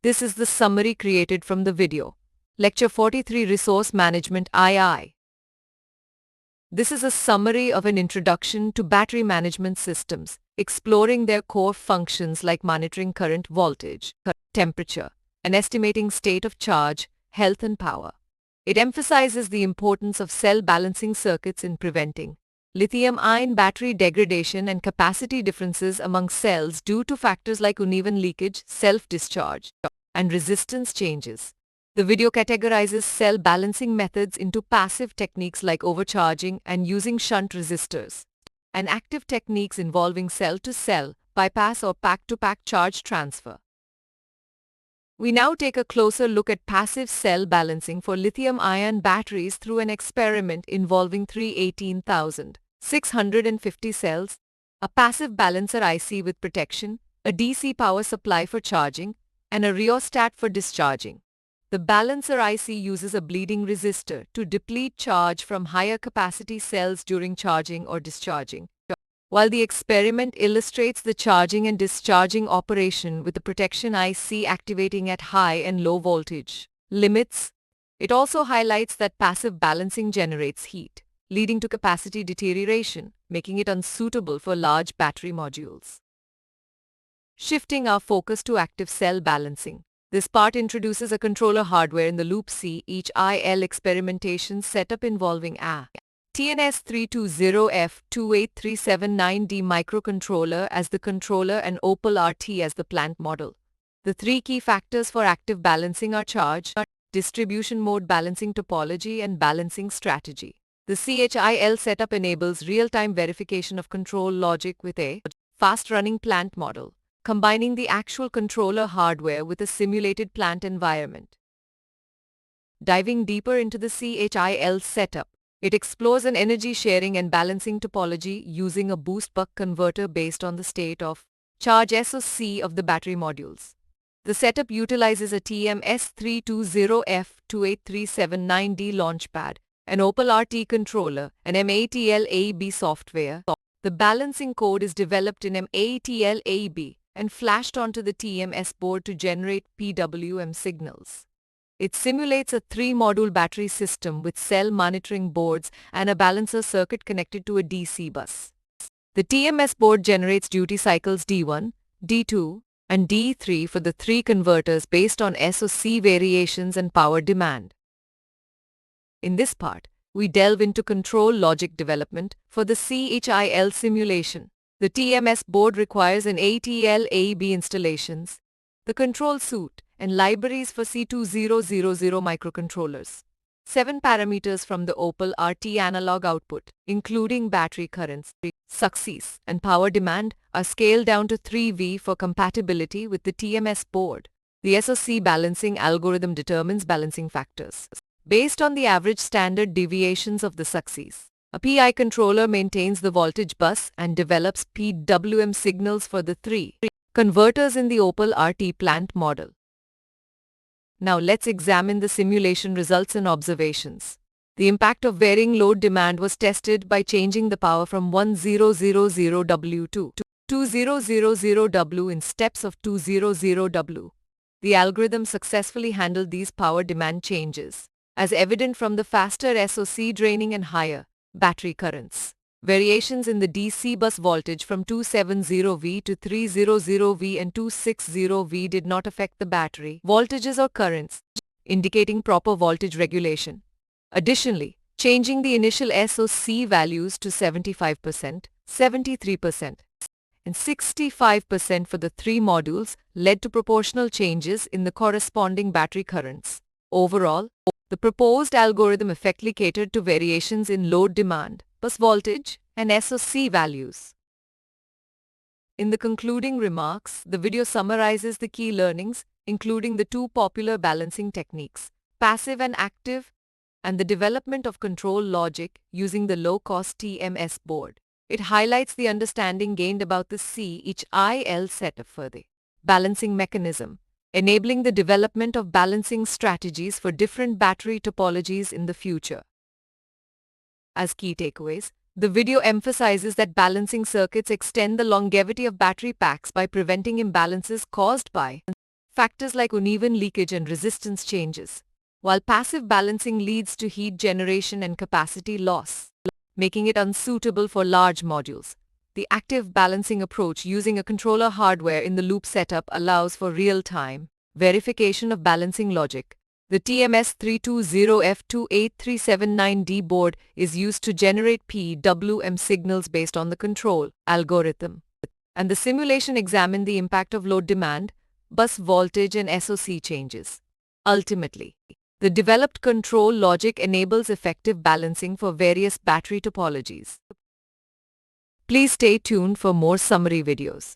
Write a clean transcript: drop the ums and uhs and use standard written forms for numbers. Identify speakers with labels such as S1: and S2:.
S1: This is the summary created from the video. Lecture 43 Resource Management II. This is a summary of an introduction to battery management systems, exploring their core functions like monitoring current voltage, temperature, and estimating state of charge, health and power. It emphasizes the importance of cell balancing circuits in preventing lithium-ion battery degradation and capacity differences among cells due to factors like uneven leakage, self-discharge, and resistance changes. The video categorizes cell balancing methods into passive techniques like overcharging and using shunt resistors, and active techniques involving cell-to-cell, bypass or pack-to-pack charge transfer. We now take a closer look at passive cell balancing for lithium-ion batteries through an experiment involving 318,650 cells, a passive balancer IC with protection, a DC power supply for charging, and a rheostat for discharging. The balancer IC uses a bleeding resistor to deplete charge from higher capacity cells during charging or discharging, while the experiment illustrates the charging and discharging operation with the protection IC activating at high and low voltage limits. It also highlights that passive balancing generates heat, leading to capacity deterioration, making it unsuitable for large battery modules. Shifting our focus to active cell balancing. This part introduces a controller hardware in the Loop CHIL experimentation setup involving a TNS320F28379D microcontroller as the controller and Opal RT as the plant model. The three key factors for active balancing are charge, distribution mode balancing topology, and balancing strategy. The CHIL setup enables real-time verification of control logic with a fast-running plant model, combining the actual controller hardware with a simulated plant environment. Diving deeper into the CHIL setup, it explores an energy sharing and balancing topology using a boost buck converter based on the state of charge SOC of the battery modules. The setup utilizes a TMS320F28379D launchpad, an Opal RT controller, and MATL-AB software. The balancing code is developed in MATL-AB and flashed onto the TMS board to generate PWM signals. It simulates a 3-module battery system with cell monitoring boards and a balancer circuit connected to a DC bus. The TMS board generates duty cycles D1, D2, and D3 for the 3 converters based on SOC variations and power demand. In this part, we delve into control logic development for the CHIL simulation. The TMS board requires an ATL-AB installations, the control suite, and libraries for C2000 microcontrollers. 7 parameters from the Opal RT analog output, including battery currents, success, and power demand, are scaled down to 3V for compatibility with the TMS board. The SOC balancing algorithm determines balancing factors based on the average standard deviations of the success. A PI controller maintains the voltage bus and develops PWM signals for the 3 converters in the Opal RT plant model. Now let's examine the simulation results and observations. The impact of varying load demand was tested by changing the power from 1000W to 2000W in steps of 200W. The algorithm successfully handled these power demand changes, as evident from the faster SOC draining and higher battery currents. Variations in the DC bus voltage from 270V to 300V and 260V did not affect the battery voltages or currents, indicating proper voltage regulation. Additionally, changing the initial SOC values to 75%, 73%, and 65% for the 3 modules led to proportional changes in the corresponding battery currents. Overall, the proposed algorithm effectively catered to variations in load demand, bus voltage, and SOC values. In the concluding remarks, the video summarizes the key learnings, including the 2 popular balancing techniques, passive and active, and the development of control logic using the low-cost TMS board. It highlights the understanding gained about the CHIL setup for the balancing mechanism, enabling the development of balancing strategies for different battery topologies in the future. As key takeaways, the video emphasizes that balancing circuits extend the longevity of battery packs by preventing imbalances caused by factors like uneven leakage and resistance changes, while passive balancing leads to heat generation and capacity loss, making it unsuitable for large modules. The active balancing approach using a controller hardware in the loop setup allows for real-time verification of balancing logic. The TMS320F28379D board is used to generate PWM signals based on the control algorithm, and the simulation examined the impact of load demand, bus voltage and SOC changes. Ultimately, the developed control logic enables effective balancing for various battery topologies. Please stay tuned for more summary videos.